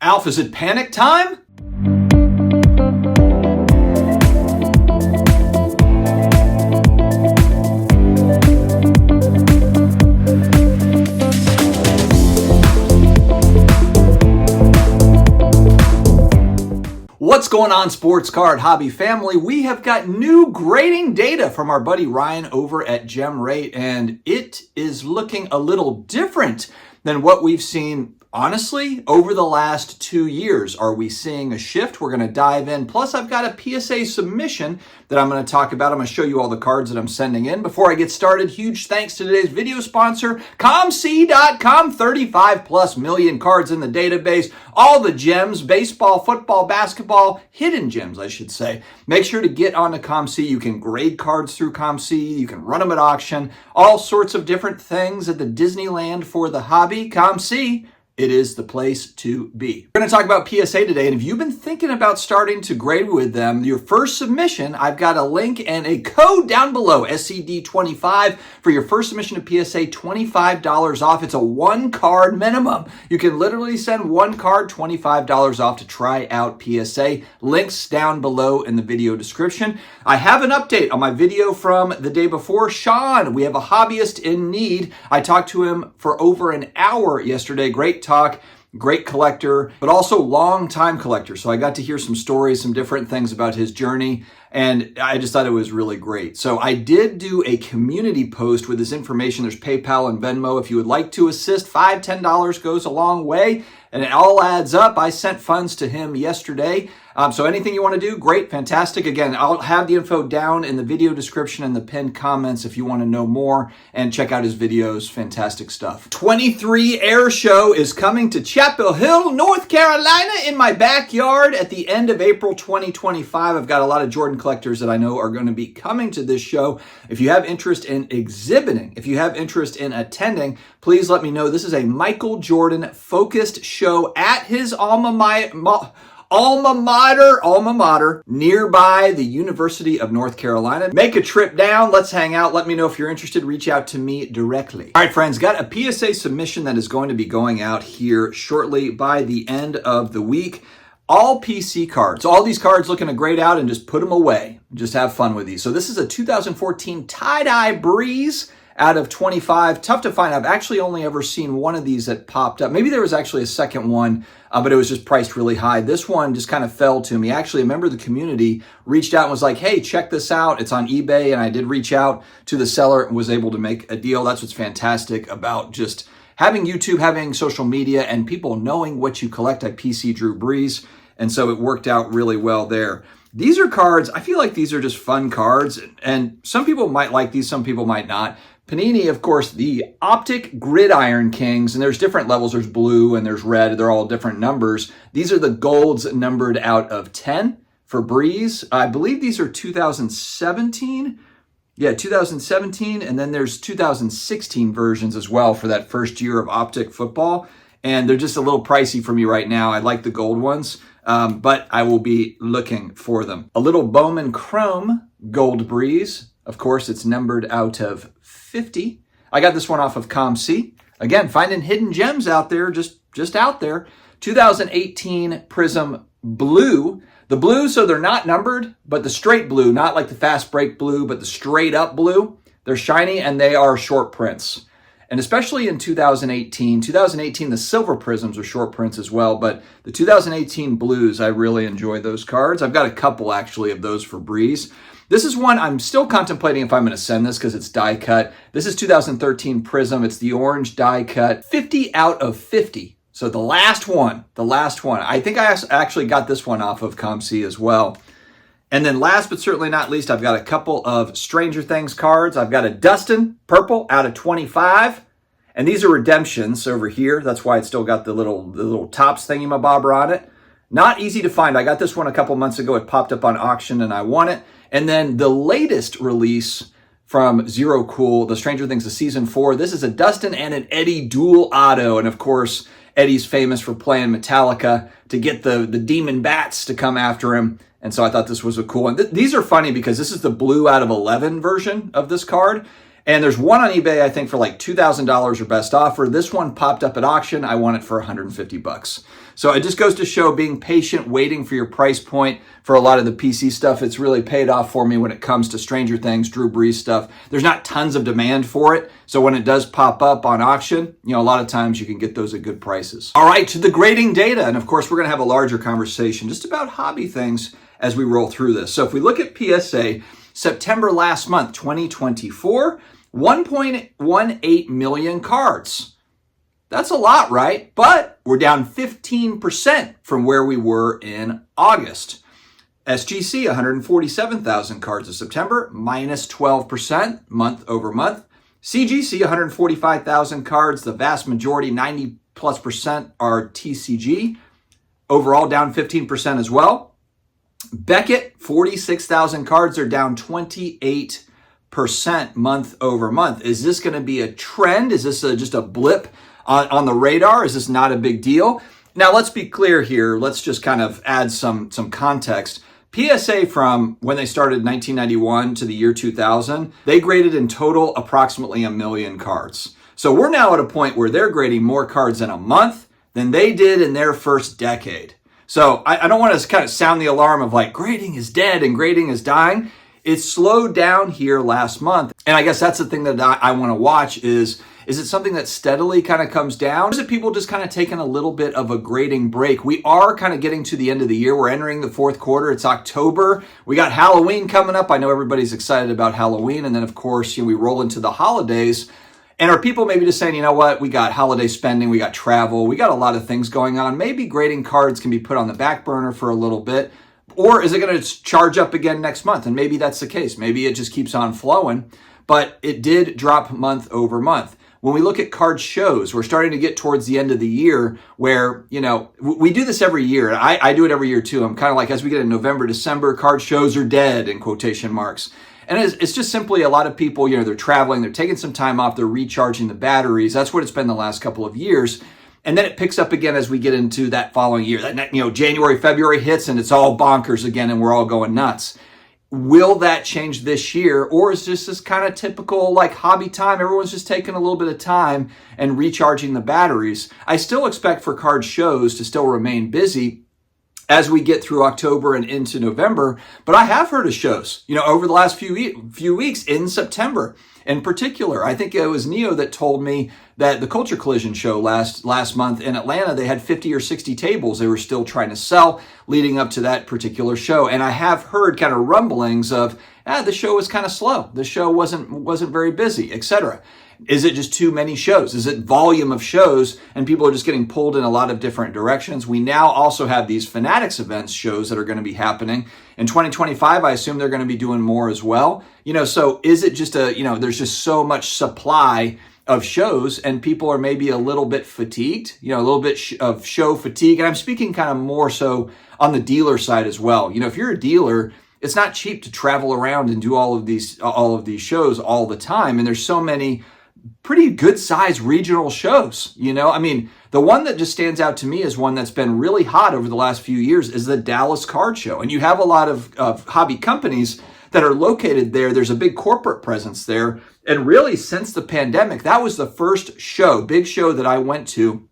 Alf, is it panic time? What's going on, sports card hobby family? We have got new grading data from our buddy Ryan over at GemRate, and it is looking a little different than what we've seen, honestly, over the last 2 years. Are we seeing a shift? We're going to dive in. Plus, I've got a PSA submission that I'm going to talk about. I'm going to show you all the cards that I'm sending in. Before I get started, huge thanks to today's video sponsor, COMC.com. 35 plus million cards in the database. All the gems, baseball, football, basketball, hidden gems, I should say. Make sure to get onto COMC. You can grade cards through COMC. You can run them at auction. All sorts of different things at the Disneyland for the hobby. COMC. It is the place to be. We're going to talk about PSA today, and if you've been thinking about starting to grade with them, your first submission, I've got a link and a code down below, SCD25, for your first submission to PSA, $25 off. It's a 1-card minimum. You can literally send 1 card, $25 off to try out PSA. Links down below in the video description. I have an update on my video from the day before. Sean, we have a hobbyist in need. I talked to him for over an hour yesterday. Great talk, great collector, but also long-time collector. So I got to hear some stories, some different things about his journey, and I just thought it was really great. So I did do a community post with this information. There's PayPal and Venmo. If you would like to assist, $5, $10 goes a long way, and it all adds up. I sent funds to him yesterday. So anything you want to do, great, fantastic. Again, I'll have the info down in the video description and the pinned comments if you want to know more and check out his videos. Fantastic stuff. 23 Air Show is coming to Chapel Hill, North Carolina, in my backyard at the end of April 2025. I've got a lot of Jordan collectors that I know are going to be coming to this show. If you have interest in exhibiting, if you have interest in attending, please let me know. This is a Michael Jordan focused show at his alma mater, nearby the University of North Carolina. Make a trip down. Let's hang out. Let me know if you're interested. Reach out to me directly. All right, friends, got a PSA submission that is going to be going out here shortly by the end of the week. All PC cards. All these cards looking to grade out and just put them away. Just have fun with these. So this is a 2014 tie-dye Breeze out of 25. Tough to find. I've actually only ever seen one of these that popped up. Maybe there was actually a second one, but it was just priced really high. This one just kind of fell to me. Actually, a member of the community reached out and was like, hey, check this out. It's on eBay. And I did reach out to the seller and was able to make a deal. That's what's fantastic about just having YouTube, having social media, and people knowing what you collect. I PC Drew Brees, and so it worked out really well there. These are cards, I feel like these are just fun cards, and some people might like these, some people might not. Panini, of course, the Optic Gridiron Kings, and there's different levels. There's blue and there's red. They're all different numbers. These are the golds numbered out of 10 for Breeze. I believe these are 2017. Yeah, 2017, and then there's 2016 versions as well for that first year of Optic football, and they're just a little pricey for me right now. I like the gold ones, but I will be looking for them. A little Bowman Chrome Gold Breeze. Of course, it's numbered out of 50. I got this one off of COMC. Again, finding hidden gems out there, just out there. 2018 Prism Blue. The blue, so they're not numbered, but the straight blue, not like the fast break blue, but the straight up blue. They're shiny and they are short prints. And especially in 2018, the silver prisms are short prints as well, but the 2018 blues, I really enjoy those cards. I've got a couple actually of those for Breeze. This is one I'm still contemplating if I'm going to send this because it's die cut. This is 2013 Prism. It's the orange die cut, 50 out of 50. So the last one. I think I actually got this one off of COMC as well. And then last but certainly not least, I've got a couple of Stranger Things cards. I've got a Dustin Purple out of 25. And these are redemptions over here. That's why it's still got the little tops thingy-mabobber on it. Not easy to find. I got this one a couple months ago. It popped up on auction and I won it. And then the latest release from Zero Cool, the Stranger Things of Season 4. This is a Dustin and an Eddie dual auto. And of course, Eddie's famous for playing Metallica to get the demon bats to come after him. And so I thought this was a cool one. These are funny because this is the blue out of 11 version of this card. And there's one on eBay, I think, for like $2,000 or best offer. This one popped up at auction. I won it for 150 bucks. So it just goes to show being patient, waiting for your price point for a lot of the PC stuff. It's really paid off for me when it comes to Stranger Things, Drew Brees stuff. There's not tons of demand for it. So when it does pop up on auction, a lot of times you can get those at good prices. All right, to the grading data. And of course, we're going to have a larger conversation just about hobby things as we roll through this. So if we look at PSA, September last month, 2024, 1.18 million cards. That's a lot, right? But we're down 15% from where we were in August. SGC, 147,000 cards in September, minus 12% month over month. CGC, 145,000 cards. The vast majority, 90+%, are TCG. Overall, down 15% as well. Beckett, 46,000 cards. Are down 28% month over month. Is this going to be a trend? Is this just a blip on the radar? Is this not a big deal? Now, let's be clear here. Let's just kind of add some context. PSA, from when they started 1991 to the year 2000, they graded in total approximately 1 million cards. So we're now at a point where they're grading more cards in a month than they did in their first decade. So I don't want to kind of sound the alarm of like grading is dead and grading is dying. It slowed down here last month. And I guess that's the thing that I want to watch is it something that steadily kind of comes down? Or is it people just kind of taking a little bit of a grading break? We are kind of getting to the end of the year. We're entering the fourth quarter. It's October. We got Halloween coming up. I know everybody's excited about Halloween. And then, of course, we roll into the holidays. And are people maybe just saying, you know what, we got holiday spending, we got travel, we got a lot of things going on. Maybe grading cards can be put on the back burner for a little bit. Or is it going to charge up again next month? And maybe that's the case. Maybe it just keeps on flowing. But it did drop month over month. When we look at card shows, we're starting to get towards the end of the year where, we do this every year. I do it every year too. I'm kind of like, as we get in November, December, card shows are dead in quotation marks. And it's just simply a lot of people, they're traveling, they're taking some time off, they're recharging the batteries. That's what it's been the last couple of years. And then it picks up again as we get into that following year. January, February hits and it's all bonkers again and we're all going nuts. Will that change this year? Or is this kind of typical like hobby time? Everyone's just taking a little bit of time and recharging the batteries. I still expect for card shows to still remain busy as we get through October and into November. But I have heard of shows, over the last few weeks in September. In particular, I think it was Neo that told me that the Culture Collision show last month in Atlanta, they had 50 or 60 tables they were still trying to sell leading up to that particular show. And I have heard kind of rumblings of, the show was kind of slow. The show wasn't very busy, etc. Is it just too many shows? Is it volume of shows and people are just getting pulled in a lot of different directions? We now also have these Fanatics events shows that are going to be happening. In 2025, I assume they're going to be doing more as well. So is it just there's just so much supply of shows and people are maybe a little bit fatigued, a little bit of show fatigue. And I'm speaking kind of more so on the dealer side as well. If you're a dealer, it's not cheap to travel around and do all of these shows all the time. And there's so many pretty good sized regional shows, the one that just stands out to me is one that's been really hot over the last few years is the Dallas Card Show. And you have a lot of hobby companies that are located there. There's a big corporate presence there. And really since the pandemic, that was the first big show that I went to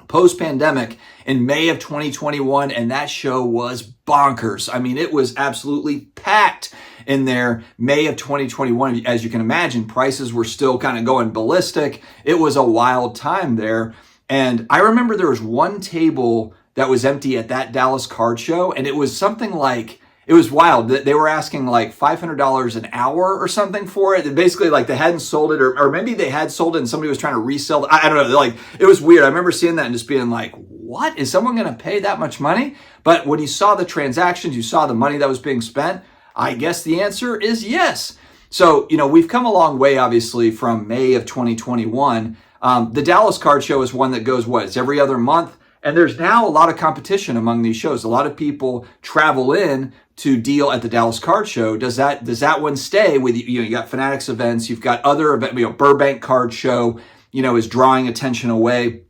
post-pandemic in May of 2021. And that show was bonkers. It was absolutely packed in there May of 2021. As you can imagine, prices were still kind of going ballistic. It was a wild time there. And I remember there was one table that was empty at that Dallas Card Show. And it was something like, it was wild. They were asking like $500 an hour or something for it. Basically, like they hadn't sold it or maybe they had sold it and somebody was trying to resell it. I don't know. Like it was weird. I remember seeing that and just being like, what? Is someone going to pay that much money? But when you saw the transactions, you saw the money that was being spent. I guess the answer is yes. So, we've come a long way, obviously, from May of 2021. The Dallas Card Show is one that goes, it's every other month. And there's now a lot of competition among these shows. A lot of people travel in to deal at the Dallas Card Show. Does that one stay with you? You got Fanatics events. You've got other events, Burbank Card Show, is drawing attention away.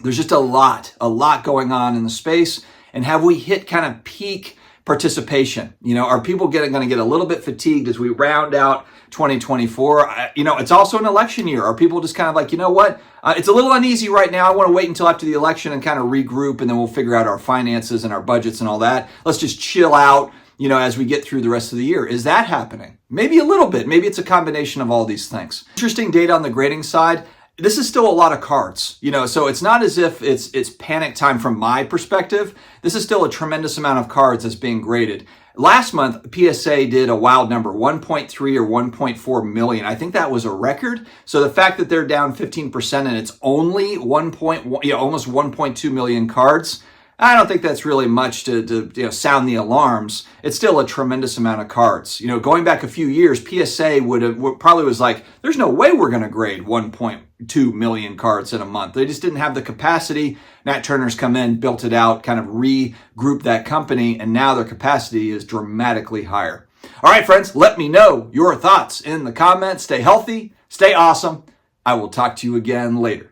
There's just a lot going on in the space. And have we hit kind of peak participation. Are people going to get a little bit fatigued as we round out 2024? It's also an election year. Are people just kind of like, it's a little uneasy right now. I want to wait until after the election and kind of regroup, and then we'll figure out our finances and our budgets and all that. Let's just chill out, as we get through the rest of the year. Is that happening? Maybe a little bit. Maybe it's a combination of all these things. Interesting data on the grading side. This is still a lot of cards, so it's not as if it's panic time from my perspective. This is still a tremendous amount of cards that's being graded. Last month, PSA did a wild number, 1.3 or 1.4 million. I think that was a record. So the fact that they're down 15% and it's only almost 1.2 million cards, I don't think that's really much to sound the alarms. It's still a tremendous amount of cards. Going back a few years, PSA probably was like, there's no way we're going to grade 1.2 million cards in a month. They just didn't have the capacity. Nat Turner's come in, built it out, kind of regrouped that company, and now their capacity is dramatically higher. All right, friends, let me know your thoughts in the comments. Stay healthy, stay awesome. I will talk to you again later.